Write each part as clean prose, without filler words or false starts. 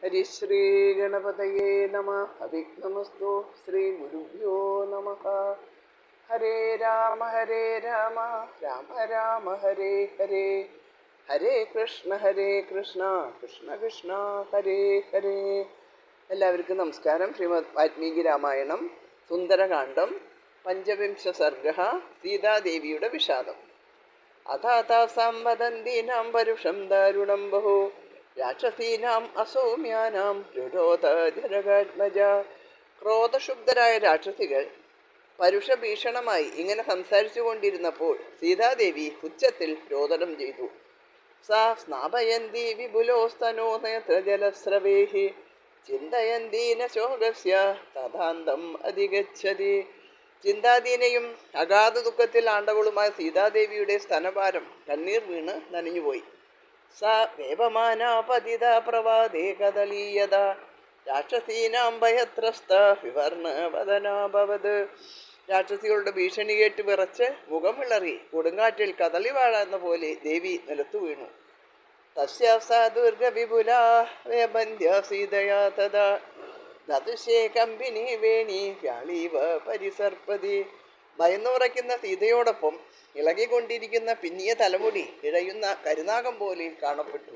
ഹരിശ്രീ ഗണപതയേ നമ. അവിഘ്നമസ്തു. ശ്രീ ഗുരുഭ്യോ നമ. ഹരേ രാമ രാമ രാമ ഹരേ ഹരേ, ഹരേ കൃഷ്ണ കൃഷ്ണ കൃഷ്ണ ഹരേ ഹരേ. എല്ലാവർക്കും നമസ്കാരം. ശ്രീമദ് വാൽമീകി രാമായണം സുന്ദരകാന്ഡം പഞ്ചവിംശ സർഗ. സീതാദേവിയുടെ വിഷാദം. അഥാതാസാം വദന്തീനാം പരുഷം ദാരുണം ബഹു രാക്ഷസീനാം അസൗമ്യാനാം രുരോധ ജനകാത്മജ. ക്രോധശുബ്ധരായ രാക്ഷസികൾ പരുഷഭീഷണമായി ഇങ്ങനെ സംസാരിച്ചു കൊണ്ടിരുന്നപ്പോൾ സീതാദേവി ഉച്ചത്തിൽ രോദനം ചെയ്തു. സാ സ്നാപയന്തി വിപുലോസ്തനോ നേത്രജലസ്രവേഹി ചിന്തയന്തീന ശോകസ്യ തഥാന്തം അധിഗച്ഛതി. ചിന്താധീനയും അഗാധ ദുഃഖത്തിൽ ആണ്ടവളുമായ സീതാദേവിയുടെ സ്തനഭാരം കണ്ണീർ വീണ് നനഞ്ഞുപോയി. സ വേപമാനാപതിത പ്രവാദേ കദലീയത രാക്ഷസീനാം ഭയത്രസ്ത വിവർണവദനാഭവത്. രാക്ഷസികളുടെ ഭീഷണി കേട്ട് വിറച്ച് മുഖം വിളറി കൊടുങ്കാറ്റിൽ കദളി വാഴാന്ന പോലെ ദേവി നിലത്തു വീണു. തസ്യാ ദുർഗവിപുലാ വേബന്ധ്യ സീതയാ തഥാ ദതുശേ കമ്പിനി വേണി വ്യാളീവ പരിസർപ്പതി. ഭയന്നുറയ്ക്കുന്ന സീതയോടൊപ്പം ഇളകിക്കൊണ്ടിരിക്കുന്ന പിന്നിയ തലമുടി ഇഴയുന്ന കരുനാഗം പോലെ കാണപ്പെട്ടു.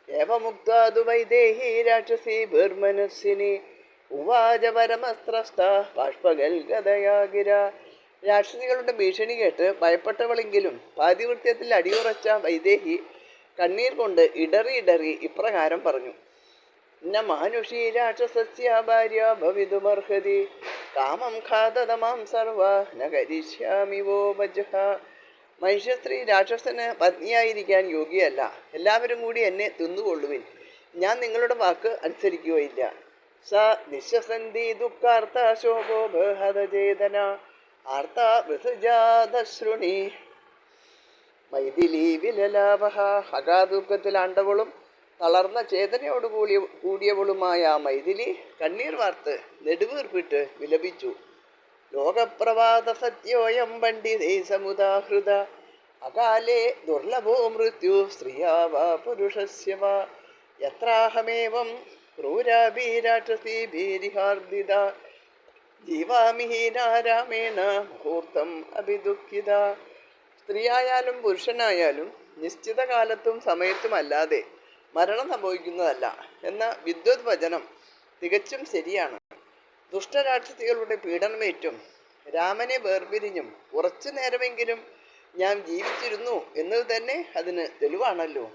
ഏവമുക്താതു വൈദേഹി രാക്ഷസി ബർമനസ്സിനി ഉവാച പരമസ്ത്രസ്ത ബാഷ്പകൽ ഗതയാഗിര. രാക്ഷസികളുടെ ഭീഷണി കേട്ട് ഭയപ്പെട്ടവളെങ്കിലും പാതിവൃത്യത്തിൽ അടിയുറച്ച വൈദേഹി കണ്ണീർ കൊണ്ട് ഇടറി ഇപ്രകാരം പറഞ്ഞു. ന മാനുഷീ രാക്ഷസസ്യ ഭാര്യ ഭവിതുമർഹതി കാമം ഖാദതമാം സർവ ന കരിഷ്യാമി വോ വജഃ. മനുഷ്യ സ്ത്രീ രാക്ഷസന് പത്നിയായിരിക്കാൻ യോഗ്യയല്ല. എല്ലാവരും കൂടി എന്നെ തിന്നുകൊള്ളുവിൻ, ഞാൻ നിങ്ങളുടെ വാക്ക് അനുസരിക്കുകയില്ല. സ നിശ്വസന്തി ദുഃഖാർത്ത ശോഭോ ബഹദചേതന ആർത്ത വൃഥജാതശ്രുണി മൈഥിലി വിലലാപഹ. അഗാധുഃഖത്തിൽ ആണ്ടവളും തളർന്ന ചേതനയോട് കൂടിയവളുമായ മൈഥിലി കണ്ണീർ വാർത്ത് നെടുവീർപ്പിട്ട് വിലപിച്ചു. ലോകപ്രവാദ സത്യോയം പണ്ഡിതേ സമുദാഹൃത അകാലേ ദുർലഭോ മൃത്യു സ്ത്രീയാവ പുരുഷസ്യ വാ. യത്രാഹമേവം ക്രൂരാഭി രാക്ഷസീഭിരിഹാർദിത ജീവാമി ഹീനാരാമേണ മുഹൂർത്തം അഭിദുഃഖിത. സ്ത്രീയായാലും പുരുഷനായാലും നിശ്ചിത കാലത്തും സമയത്തുമല്ലാതെ മരണം സംഭവിക്കുന്നതല്ല എന്ന വിദ്വത് വചനം തികച്ചും ശരിയാണ്. ദുഷ്ടരാക്ഷസികളുടെ പീഡനമേറ്റും രാമനെ വേർപിരിഞ്ഞും കുറച്ചു നേരമെങ്കിലും ഞാൻ ജീവിച്ചിരുന്നു എന്നത് തന്നെ അതിന് തെളിവാണല്ലോ.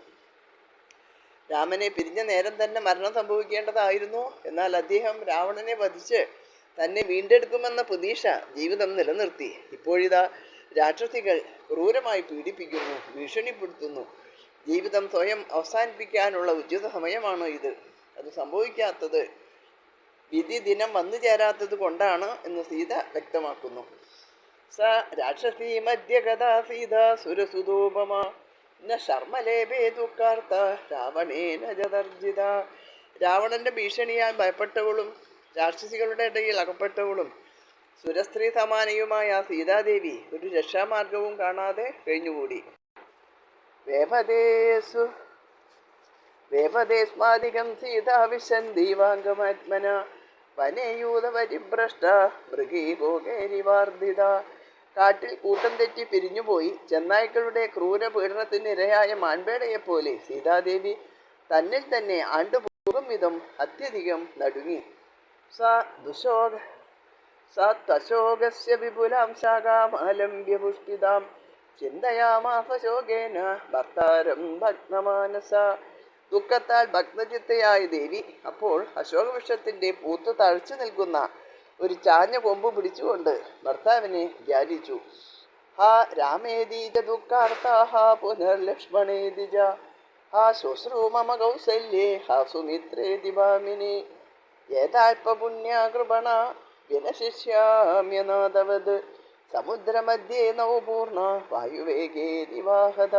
രാമനെ പിരിഞ്ഞ നേരം തന്നെ മരണം സംഭവിക്കേണ്ടതായിരുന്നു. എന്നാൽ അദ്ദേഹം രാവണനെ വധിച്ച് തന്നെ വീണ്ടെടുക്കുമെന്ന പ്രതീക്ഷ ജീവിതം നിലനിർത്തി. ഇപ്പോഴിതാ രാക്ഷസികൾ ക്രൂരമായി പീഡിപ്പിക്കുന്നു, ഭീഷണിപ്പെടുത്തുന്നു. ജീവിതം സ്വയം അവസാനിപ്പിക്കാനുള്ള ഉചിത സമയമാണ് ഇത്. അത് സംഭവിക്കാത്തത് വിധി ദിനം വന്നു ചേരാത്തത് കൊണ്ടാണ് എന്ന് സീത വ്യക്തമാക്കുന്നു. സ രാക്ഷസീ മധ്യഗതാ സീത സുരസുതോപമ ന ശർമ്മലേപേ ദുഃഖാർത്ത രാവണേന ജതർജിത. രാവണന്റെ ഭീഷണിയാൽ ഭയപ്പെട്ടവളും രാക്ഷസികളുടെ ഇടയിൽ അകപ്പെട്ടവളും സുരസ്ത്രീ സമാനയുമായ സീതാദേവി ഒരു രക്ഷാമാർഗവും കാണാതെ കഴിഞ്ഞുകൂടി. വേപദേസ്മാദികം സീതാ വിശന്തീവാംഗമാത്മന വനയൂത പരിഭ്രഷ്ട മൃഗീഭോഗേരിവാർദ്ധിത. കാട്ടിൽ കൂട്ടം തെറ്റി പിരിഞ്ഞുപോയി ചെന്നായ്ക്കളുടെ ക്രൂര പീഡനത്തിന് ഇരയായ മാൻപേടയെപ്പോലെ സീതാദേവി തന്നിൽ തന്നെ ആണ്ടുപോകും വിധം അത്യധികം നടുങ്ങി. സശോകസ്യ വിപുലാം ശാഖാമാലംബ്യ പുഷ്പിതാം ചിന്തയാമാസ ശോകേന ഭർത്താരം ഭഗ്നമാനസ. ദുഃഖത്താൽ ഭഗ്നചിത്തയായ ദേവി അപ്പോൾ അശോകവൃക്ഷത്തിന്റെ പൂത്ത് തഴച്ചു നിൽക്കുന്ന ഒരു ചാഞ്ഞ കൊമ്പ് പിടിച്ചുകൊണ്ട് ഭർത്താവിനെ ധ്യാനിച്ചു. ഹാ രാമേദീജ ദുഃഖാർത്താ ഹാ പുനർലക്ഷ്മണേദിജ ഹാ ശ്വശ്രൂ മമ കൗസല്യേ ഹാ സുമിത്രേതി ഭാമിനി ഏതാൽപുണ്യാകൃപണ വിനശിഷ്യാമ്യനാദവത് സമുദ്രമധ്യേ നവപൂർണ വായുവേഗേ നിവാഹത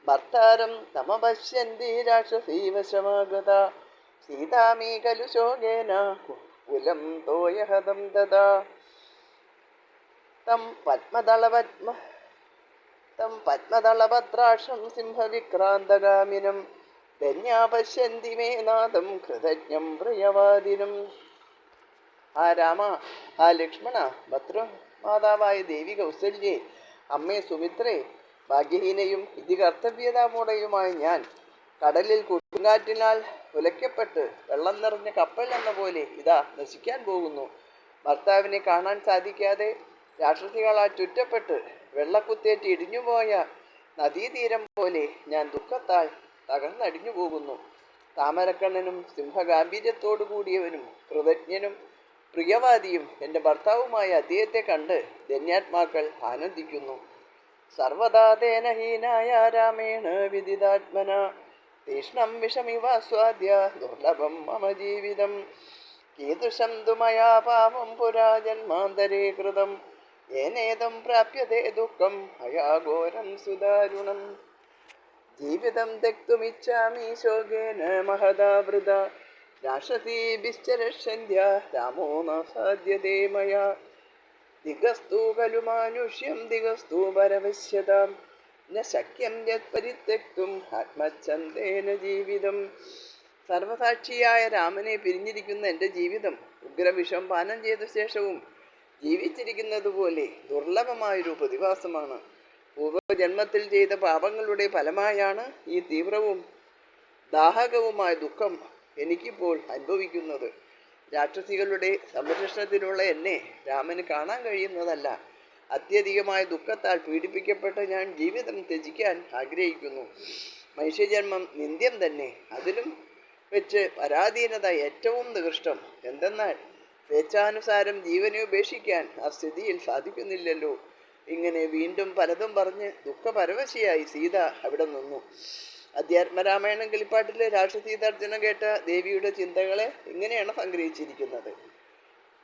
ഭർത്താരം തമപശ്യന്തി രാക്ഷസീവശമാഗത സീതാമീ ഖലു ശോകേന കുലം തോയഹതം ദദാ. തം പത്മദളപത്രാക്ഷം സിംഹവിക്രാന്തഗാമിനം ധന്യാ പശ്യന്തി മേ നാദം കൃതജ്ഞം പ്രിയവാദിനം. ആ രാമ, ആ ലക്ഷ്മണ, ഭദ്രമാതാവായ ദേവി കൗസല്യേ, അമ്മേ സുമിത്രേ, ഭാഗ്യഹീനയും ഇതികർത്തവ്യതാമൂടയുമായ ഞാൻ കടലിൽ കൊടുങ്കാറ്റിനാൽ ഉലയ്ക്കപ്പെട്ട് വെള്ളം നിറഞ്ഞ കപ്പൽ എന്ന പോലെ ഇതാ നശിക്കാൻ പോകുന്നു. ഭർത്താവിനെ കാണാൻ സാധിക്കാതെ രാക്ഷസികളാൽ ചുറ്റപ്പെട്ട് വെള്ളക്കുത്തേറ്റ് ഇടിഞ്ഞുപോയ നദീതീരം പോലെ ഞാൻ ദുഃഖത്താൽ തകർന്നടിഞ്ഞു പോകുന്നു. താമരക്കണ്ണനും സിംഹഗാംഭീര്യത്തോടു കൂടിയവനും കൃതജ്ഞനും പ്രിയവാദിയും എൻ്റെ ഭർത്താവുമായ അദ്ദേഹത്തെ കണ്ട് ധന്യാത്മാക്കൾ ആനന്ദിക്കുന്നു. സർവദാ തേന ഹീനായ രാമേണ വിദിതാത്മന തീഷ്ണം വിഷമിവാസ്വാദ്യ ദുർലഭം മമ ജീവിതം. കീദൃശം തു മയാ പാപം പുരാ ജന്മാന്തരേ കൃതം ഏനേദം പ്രാപ്യതേ ദുഃഖം അയാഘോരം സുദാരുണം. ജീവിതം തെക്തുമിച്ഛാമി ശോകേന മഹദാവൃത രാക്ഷസീഭിശ്ചരക്ഷന്ധ്യ രാമോ ന സാധ്യതേ മയാ. ദിഗസ്തു ഖലു മാനുഷ്യം ദിഗസ്തു പരവശ്യതാം ന ശക്യം യത് പരിത്യക്തും ആത്മച്ഛന്ദേന ജീവിതം. സർവസാക്ഷിയായ രാമനെ പിരിഞ്ഞിരിക്കുന്ന എൻ്റെ ജീവിതം ഉഗ്രവിഷം പാനം ചെയ്ത ശേഷവും ജീവിച്ചിരിക്കുന്നത് പോലെ ദുർലഭമായൊരു പ്രതിഭാസമാണ്. പൂർവജന്മത്തിൽ ചെയ്ത പാപങ്ങളുടെ ഫലമായാണ് ഈ തീവ്രവും ദാഹകവുമായ ദുഃഖം എനിക്കിപ്പോൾ അനുഭവിക്കുന്നത്. രാക്ഷസികളുടെ സംരക്ഷണത്തിലുള്ള എന്നെ രാമന് കാണാൻ കഴിയുന്നതല്ല. അത്യധികമായ ദുഃഖത്താൽ പീഡിപ്പിക്കപ്പെട്ട് ഞാൻ ജീവിതം ത്യജിക്കാൻ ആഗ്രഹിക്കുന്നു. മനുഷ്യജന്മം നിന്ദ്യം തന്നെ. അതിലും വെച്ച് പരാധീനത ഏറ്റവും നികൃഷ്ടം. എന്തെന്നാൽ സ്വേച്ഛാനുസാരം ജീവനെ ഉപേക്ഷിക്കാൻ ആ സ്ഥിതിയിൽ സാധിക്കുന്നില്ലല്ലോ. ഇങ്ങനെ വീണ്ടും പലതും പറഞ്ഞ് ദുഃഖപരവശയായി സീത അവിടെ നിന്നു. അധ്യാത്മരാമായണം കിളിപ്പാട്ടിലെ രാക്ഷസീതർജന കേട്ട ദേവിയുടെ ചിന്തകളെ ഇങ്ങനെയാണ് സംഗ്രഹിച്ചിരിക്കുന്നത്.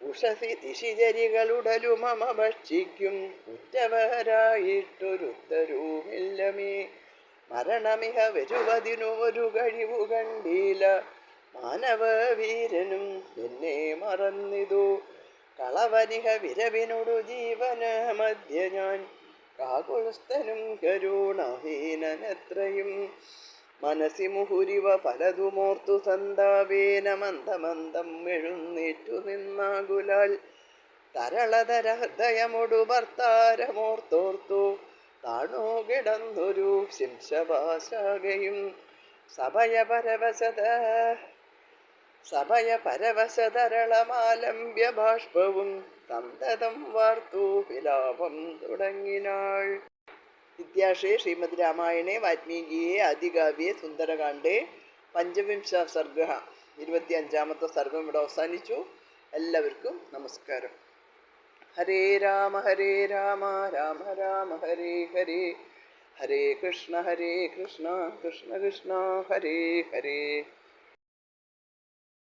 ഉഷസി ദിശിചരികളുടലു മമ ഭക്ഷിക്കും ഉറ്റവരായിട്ടൊരുത്തരുമില്ലമേ. മരണമിഹ വരുവതിനു ഒരു കഴിവു കണ്ടീല മാനവവീരനും എന്നെ മറന്നിതു. കളവനിഹ വിരവിനോടു ജീവന മധ്യ ഞാൻ കാകുൽസ്ഥനും കരുണഹീനനെത്രയും. മനസി മുഹുരിവ പലതുമോർത്തു സന്താപേന മന്ദമന്ദം എഴുന്നേറ്റു നിന്നാകുലാൽ തരളതര ഹൃദയമൊടു ഭർത്താരമോർത്തോർത്തു താണോ കിടന്നൊരു ശിംശഭാശാകയും. സഭയ പരവശതരളമാലംബ്യ ബാഷ്പവും സന്തതം വാർത്തു വിലാപം തുടങ്ങിനാൾ. ഇത്യാശേ ശ്രീമദ് രാമായണേ വാൽമീകിയെ ആദികാവ്യേ സുന്ദരകാണ്ഡേ പഞ്ചവിംശ സർഗ 25ാമത്തെ സർഗം ഇവിടെ അവസാനിച്ചു. എല്ലാവർക്കും നമസ്കാരം. ഹരേ രാമ രാമ രാമ ഹരേ ഹരേ, ഹരേ കൃഷ്ണ കൃഷ്ണ കൃഷ്ണ ഹരേ ഹരേ.